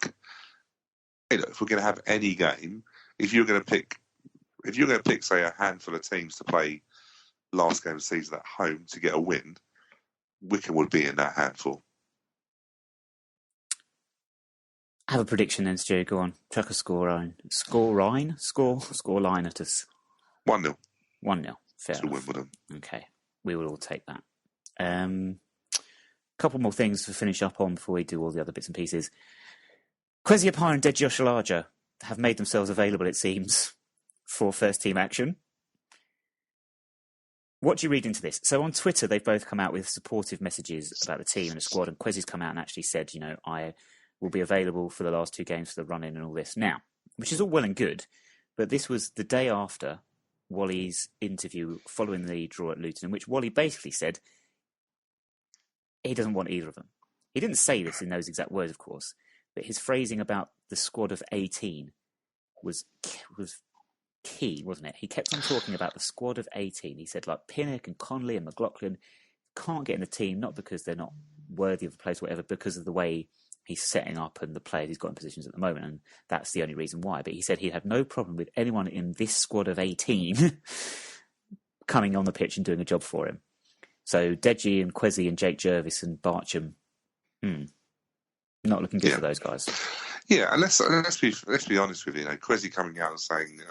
if we're going to have any game, if you're going to pick, say, a handful of teams to play last game of the season at home to get a win, Wycombe would be in that handful. Have a prediction then, Stu. Go on. Chuck a scoreline at us. 1-0. 1-0. Fair enough. Win with them. Okay. We will all take that. Couple more things to finish up on before we do all the other bits and pieces. Kwesi Appiah and Deji Oshalaja have made themselves available, it seems, for first-team action. What do you read into this? So on Twitter, they've both come out with supportive messages about the team and the squad, and Kwesi's come out and actually said, I will be available for the last 2 games for the run-in and all this. Now, which is all well and good, but this was the day after Wally's interview following the draw at Luton, in which Wally basically said he doesn't want either of them. He didn't say this in those exact words, of course, but his phrasing about the squad of 18 was key, wasn't it? He kept on talking about the squad of 18. He said, like, Pinnock and Connolly and McLaughlin can't get in the team, not because they're not worthy of a place or whatever, because of the way he's setting up and the players he's got in positions at the moment, and that's the only reason why. But he said he'd have no problem with anyone in this squad of 18 coming on the pitch and doing a job for him. So Deji and Kwesi and Jake Jervis and Barcham, not looking good for those guys. Yeah, and let's be honest with you. Kwesi coming out and saying,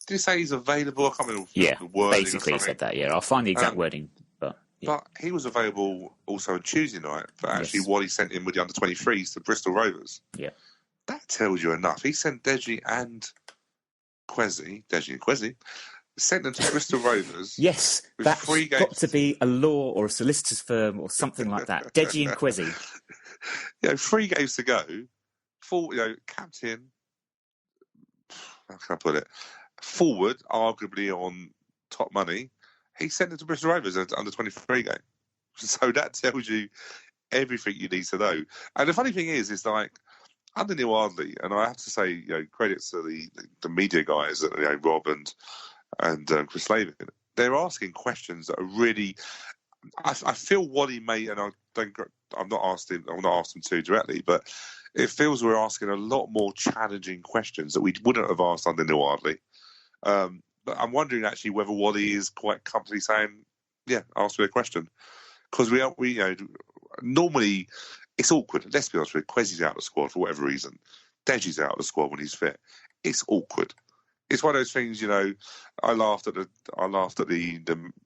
did he say he's available? I can't remember the wording. Basically he said that. Yeah, I'll find the exact wording, but. Yeah. But he was available also on Tuesday night for actually what he sent in with the under-23s to Bristol Rovers. Yeah. That tells you enough. He sent Deji and Kwesi, sent them to Bristol Rovers. Yes, that's got to be a law or a solicitor's firm or something like that. Deji and Kwesi. 3 games to go. Full, captain, how can I put it? Forward, arguably on top money. He sent it to Bristol Rovers under 23 game. So that tells you everything you need to know. And the funny thing is like, under Neil Ardley, and I have to say, credits to the media guys, Rob and Chris Slavin, they're asking questions that are really. I feel what he made, and I'm not asked him to directly, but it feels we're asking a lot more challenging questions that we wouldn't have asked under Neil Ardley. But I'm wondering actually whether Wally is quite comfortably saying, ask me a question. Because we normally it's awkward. Let's be honest with you. Kwesi's out of the squad for whatever reason. Deji's out of the squad when he's fit. It's awkward. It's one of those things, I laughed at the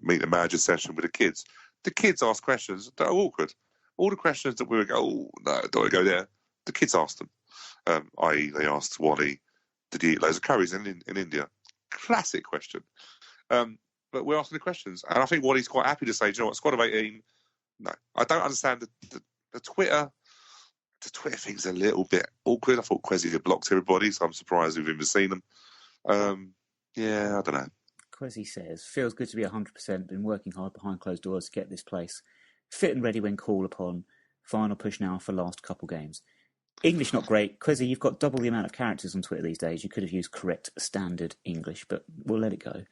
meet the manager session with the kids. The kids ask questions that are awkward. All the questions that we would go, oh, no, don't want to go there. The kids asked them. I.e., they asked Wally, did he eat loads of curries in India? Classic question. But we're asking the questions. And I think Wally's quite happy to say, do you know what, squad of 18, no. I don't understand the Twitter. The Twitter thing's a little bit awkward. I thought Kwesi had blocked everybody, so I'm surprised we've even seen them. I don't know. Kwesi says, feels good to be 100%, been working hard behind closed doors to get this place. Fit and ready when called upon. Final push now for last couple games. English not great. Kwesi, you've got double the amount of characters on Twitter these days. You could have used correct standard English, but we'll let it go.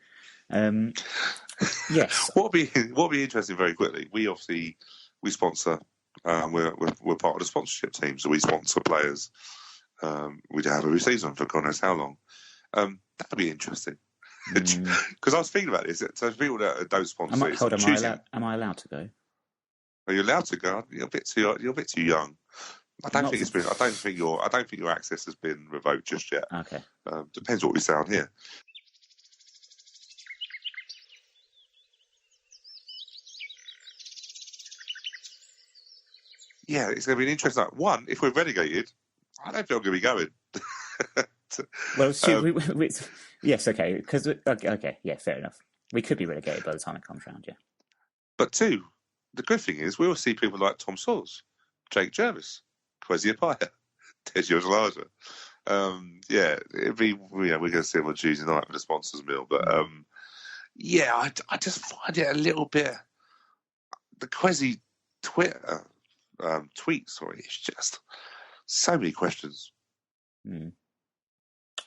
Yes. What'll be interesting very quickly, we sponsor, we're part of the sponsorship team, so we sponsor players. We have every season for God knows how long. That'd be interesting. Because I was thinking about this. So people that don't sponsor, am I allowed to go? Are you allowed to go? You're a bit too young. I don't think it's been. I don't think your access has been revoked just yet. Okay. Depends what we say on here. Yeah, it's going to be an interesting one. If we're relegated, I don't feel I'm going to be going. Well, yes, okay, because okay, yeah, fair enough. We could be relegated by the time it comes round, yeah. But two, the good thing is we will see people like Tom Sawers, Jake Jervis, Kwesi Appiah, Tej Ojalaja. We're going to see him on Tuesday night for the sponsors meal. But I just find it a little bit. The Kwesi Twitter tweet, it's just so many questions.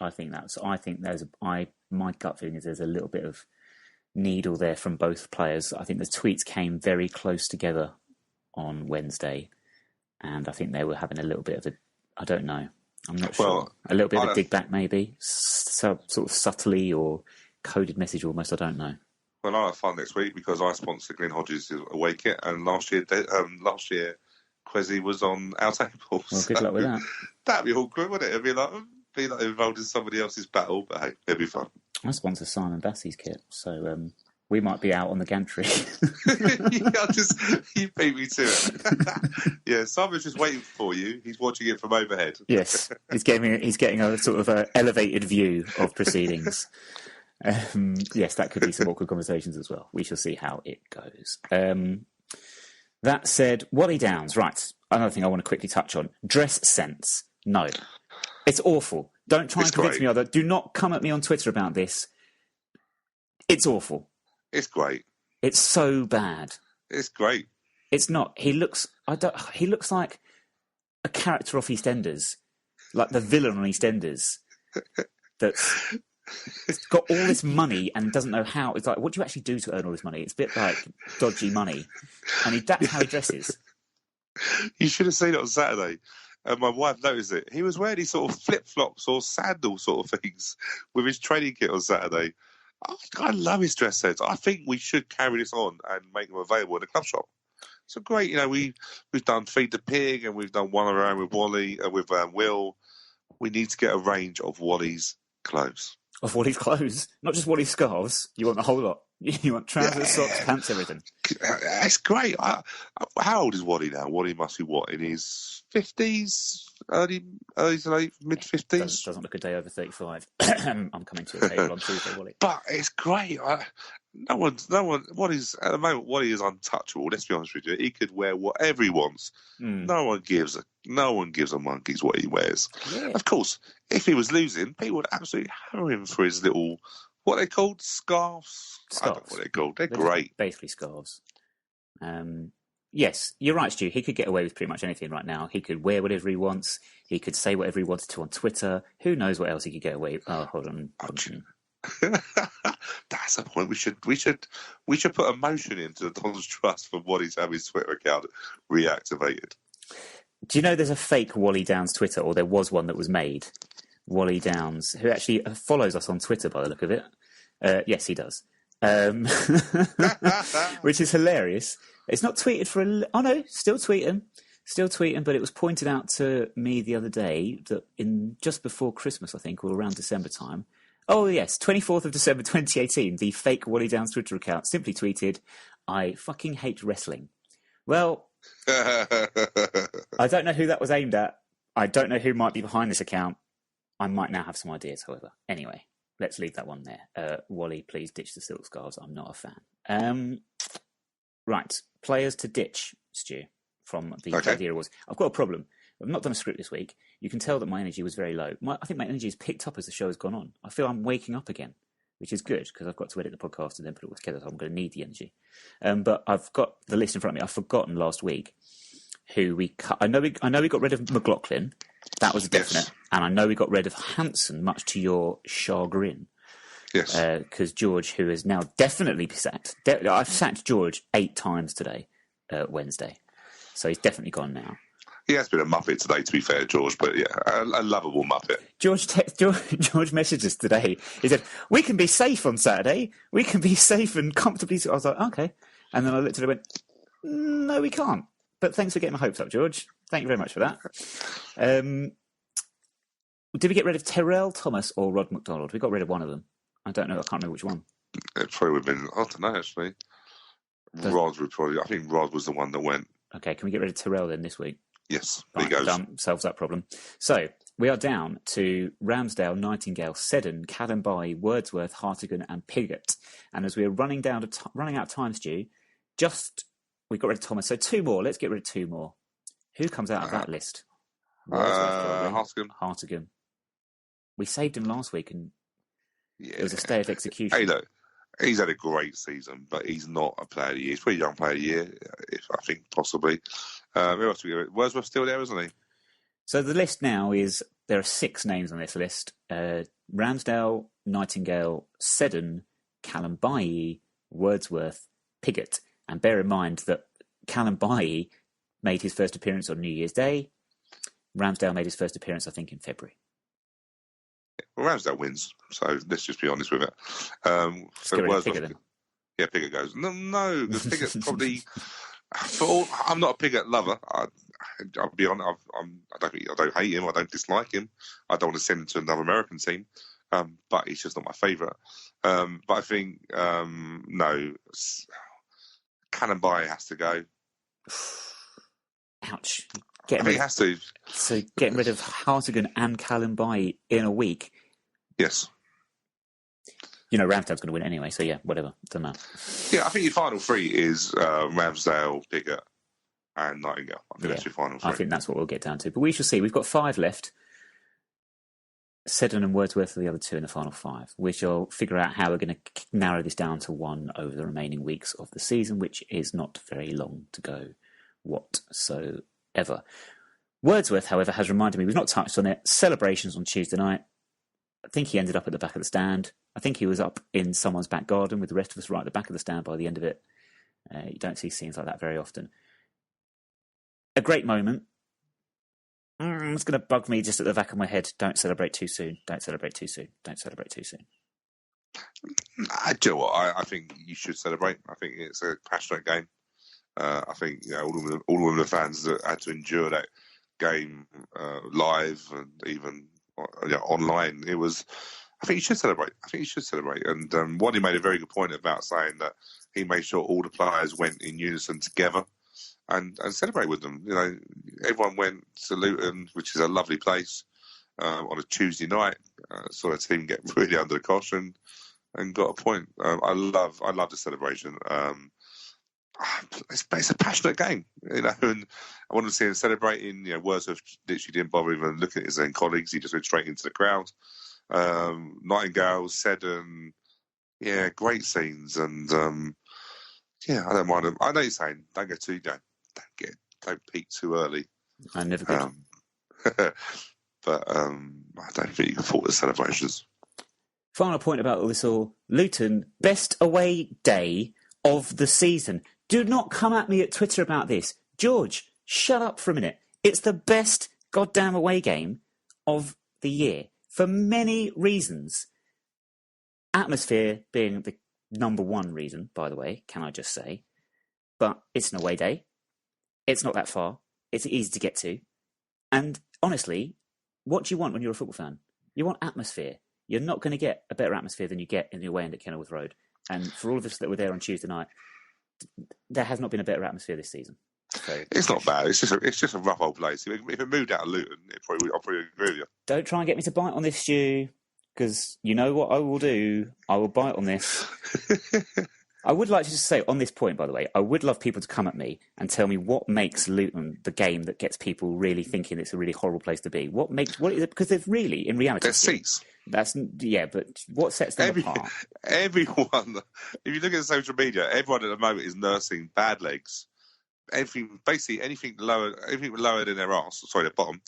My gut feeling is there's a little bit of needle there from both players. I think the tweets came very close together on Wednesday, and I think they were having a little bit of I don't know, I'm not sure. A little bit of a dig back maybe, so, sort of subtly or coded message almost, I don't know. Well, I'll have fun next week because I sponsor Glenn Hodges' away kit, and last year Kwesi was on our table. Well, good luck with that. That'd be awkward, wouldn't it? It'd be like involved in somebody else's battle, but hey, it'd be fun. I sponsor Simon Bassey's kit, so we might be out on the gantry. You beat me to it. Yeah, Simon's just waiting for you. He's watching it from overhead. Yes, he's getting a sort of elevated view of proceedings. Yes, that could be some awkward conversations as well. We shall see how it goes. That said, Wally Downs, right, another thing I want to quickly touch on. Dress sense. No. It's awful. Don't try and convince me other. Do not come at me on Twitter about this. It's awful. It's great. It's so bad. It's great. It's not. He looks like a character off EastEnders. Like the villain on EastEnders. That's got all this money and doesn't know how. It's like, what do you actually do to earn all this money? It's a bit like dodgy money. And that's how he dresses. You should have seen it on Saturday. And my wife noticed it. He was wearing these sort of flip-flops or sandal sort of things with his training kit on Saturday. I love his dress sense. I think we should carry this on and make them available in the club shop. So great, we've done Feed the Pig and we've done one of our own with Wally, with Will. We need to get a range of Wally's clothes. Of Wally's clothes? Not just Wally's scarves. You want the whole lot. You want trousers, socks, pants, everything. It's great. How old is Wally now? Wally must be what, in his 50s? Early to late, mid-50s? Doesn't look a day over 35. I'm coming to a table on Tuesday, Wally. But it's great. No one. Wally's at the moment. Wally is untouchable. Let's be honest with you. He could wear whatever he wants. No one gives a monkey's what he wears. Yeah. Of course, if he was losing, people would absolutely hammer him for his little. What are they called? Scarves? I don't know what they're called. They're great. Basically scarves. Yes, you're right, Stu. He could get away with pretty much anything right now. He could wear whatever he wants. He could say whatever he wanted to on Twitter. Who knows what else he could get away with? Oh, hold on. That's the point. We should put a motion into the Don's Trust for Wally to have his Twitter account reactivated. Do you know there's a fake Wally Downs Twitter, or there was one that was made? Wally Downs, who actually follows us on Twitter by the look of it. Yes, he does. Which is hilarious. It's not tweeted for still tweeting, but it was pointed out to me the other day that just before Christmas, I think, or around December time. Oh, yes, 24th of December 2018, the fake Wally Downs Twitter account simply tweeted, "I fucking hate wrestling." Well, I don't know who that was aimed at. I don't know who might be behind this account. I might now have some ideas, however. Anyway, let's leave that one there. Wally, please ditch the silk scarves. I'm not a fan. Right, players to ditch, Stu, from the Idea Awards. I've got a problem. I've not done a script this week. You can tell that my energy was very low. I think my energy has picked up as the show has gone on. I feel I'm waking up again, which is good because I've got to edit the podcast and then put it all together, so I'm going to need the energy. But I've got the list in front of me. I've forgotten last week who we cut. I know we got rid of McLaughlin. That was a definite. Yes. And I know we got rid of Hansen, much to your chagrin. Yes. Because George, who is now definitely sacked. I've sacked George 8 times today, Wednesday. So he's definitely gone now. He has been a muppet today, to be fair, George, but yeah, a lovable muppet. George messaged us today. He said, "We can be safe on Saturday. We can be safe and comfortably." I was like, okay. And then I looked at it and went, "No, we can't. But thanks for getting my hopes up, George. Thank you very much for that. Did we get rid of Terrell Thomas or Rod McDonald? We got rid of one of them. I don't know. I can't remember which one. It probably would have been, I don't know, actually. Rod would probably, I think Rod was the one that went. Okay, can we get rid of Terrell then this week? Yes, there he goes. Solves that problem. So, we are down to Ramsdale, Nightingale, Seddon, Callenby, Wordsworth, Hartigan and Pigott. And as we're running out of time, Stu, we got rid of Thomas. So 2 more. Let's get rid of 2 more. Who comes out of that list? Hartigan. We saved him last week and it was a stay of execution. Hey, look, he's had a great season, but he's not a player of the year. He's pretty young player of the year, I think, possibly. Who else do we get? Wordsworth's still there, isn't he? So the list now is, there are 6 names on this list. Ramsdale, Nightingale, Seddon, Callenby, Wordsworth, Pigott. And bear in mind that Callenby made his first appearance on New Year's Day. Ramsdale made his first appearance, I think, in February. Well, Ramsdale wins, so let's just be honest with it. So Wordsworth, Pigott goes. No, because Pigott's probably. I'm not a Pigott lover. I'll be honest. I don't hate him. I don't dislike him. I don't want to send him to another American team. But he's just not my favourite. But I think no, Callenby has to go. Ouch. He has to. So getting rid of Hartigan and Callenby in a week. Yes. You know, Ramsdale's going to win anyway, so yeah, whatever. Doesn't matter. Yeah, I think your final 3 is Ramsdale, Pigott, and Nightingale. I think that's your final 3. I think that's what we'll get down to. But we shall see. We've got 5 left. Seddon and Wordsworth are the other 2 in the final 5. We shall figure out how we're going to narrow this down to 1 over the remaining weeks of the season, which is not very long to go whatsoever. Wordsworth, however, has reminded me, we've not touched on it, celebrations on Tuesday night. I think he ended up at the back of the stand. I think he was up in someone's back garden with the rest of us right at the back of the stand by the end of it. You don't see scenes like that very often. A great moment. It's going to bug me just at the back of my head. Don't celebrate too soon. Don't celebrate too soon. Don't celebrate too soon. Do you know what? I think you should celebrate. I think it's a passionate game. I think all of the fans that had to endure that game live and even online, it was. I think you should celebrate. And Waddy made a very good point about saying that he made sure all the players went in unison together and celebrate with them. You know, everyone went to Luton, which is a lovely place, on a Tuesday night. Saw the team get really under the cosh and got a point. I love the celebration. It's a passionate game, and I want to see him celebrating. Wordsworth literally didn't bother even looking at his own colleagues; he just went straight into the crowd. Nightingale, Seddon, great scenes, and I don't mind them. I know you're saying don't peak too early. I never did. But I don't think you can fault the celebrations. Final point about all this all: Luton, best away day of the season. Do not come at me at Twitter about this. George, shut up for a minute. It's the best goddamn away game of the year for many reasons. Atmosphere being the number 1 reason, by the way, can I just say. But it's an away day. It's not that far. It's easy to get to. And honestly, what do you want when you're a football fan? You want atmosphere. You're not going to get a better atmosphere than you get in the away end at Kenilworth Road. And for all of us that were there on Tuesday night, there has not been a better atmosphere this season. So, it's not bad. It's just a rough old place. If it moved out of Luton, I'll probably agree with you. Don't try and get me to bite on this, Stu, because you know what I will do. I will bite on this. I would like to just say on this point, by the way, I would love people to come at me and tell me what makes Luton the game that gets people really thinking it's a really horrible place to be. What is it? Because there's really, in reality, there's seats. But what sets them apart? Everyone, if you look at social media, everyone at the moment is nursing bad legs. Anything lower than their arse, their bottom,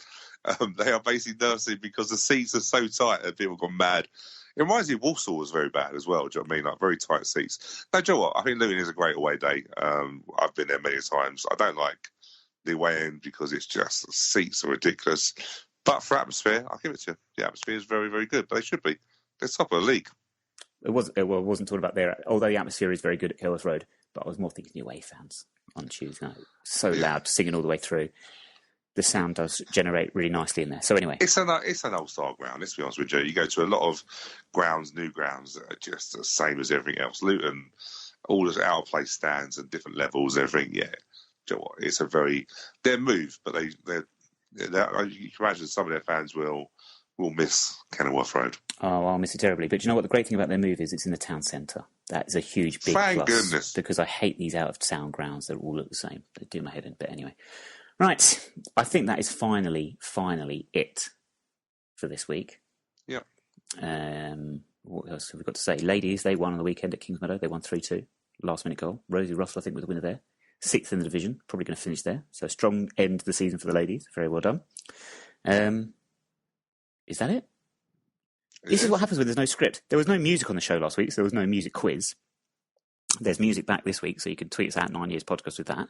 they are basically nursing because the seats are so tight that people have gone mad. It reminds me of Walsall was very bad as well. Do you know what I mean? Like very tight seats. No, do you know what? I think Luton is a great away day. I've been there many times. I don't like the away end because it's just the seats are ridiculous. But for atmosphere, I'll give it to you. The atmosphere is very, very good. But they should be. They're top of the league. I wasn't talking about there. Although the atmosphere is very good at Kenilworth Road, but I was more thinking the away fans on Tuesday night. So loud, singing all the way through. the sound does generate really nicely in there. So anyway, it's an old style ground. Let's be honest with you. You go to a lot of grounds, new grounds that are just the same as everything else. Luton, all those out of place stands and different levels, everything. Yeah, do you know what? It's a very they're moved, but they're you can imagine some of their fans will miss Kenilworth Road. Oh, I'll miss it terribly. But you know what? The great thing about their move is it's in the town centre. That is a huge, big Thank plus. goodness. Because I hate these out of town grounds. They all look the same. They do my head in. But anyway, right. I think that is finally it for this week. Yeah. What else have we got to say? Ladies, they won on the weekend at Kingsmeadow. They won 3-2. Last minute goal. Rosie Russell, I think, was the winner there. 6th in the division. Probably going to finish there. So strong end to the season for the ladies. Very well done. Is that it? This is what happens when there's no script. There was no music on the show last week, so there was no music quiz. There's music back this week, so you can tweet us at 9 Years Podcast with that.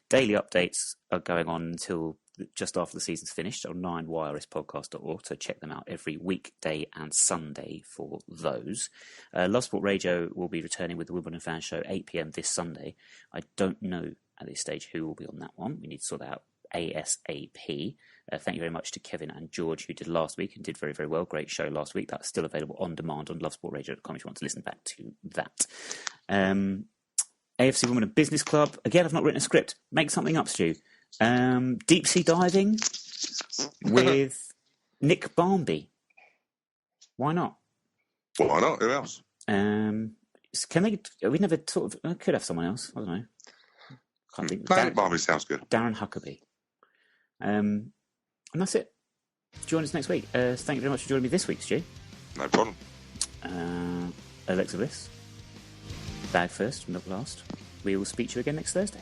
Daily updates are going on until just after the season's finished on 9yrespodcast.org, so check them out every weekday and Sunday for those. Love Sport Radio will be returning with the Wimbledon Fan Show 8 p.m. this Sunday. I don't know at this stage who will be on that one. We need to sort that out ASAP. Thank you very much to Kevin and George, who did last week and did very, very well. Great show last week. That's still available on demand on lovesportradio.com if you want to listen back to that. AFC Women and Business Club. Again, I've not written a script. Make something up, Stu. Deep sea diving with Nick Barmby. Why not? Why not? Who else? Can they? We never sort of could have someone else. I don't know. Can't think. Nick Barmby sounds good. Darren Huckabee. And that's it. Join us next week. Thank you very much for joining me this week, Stu. No problem. Alexa Bliss. Bag first, milk last. We will speak to you again next Thursday.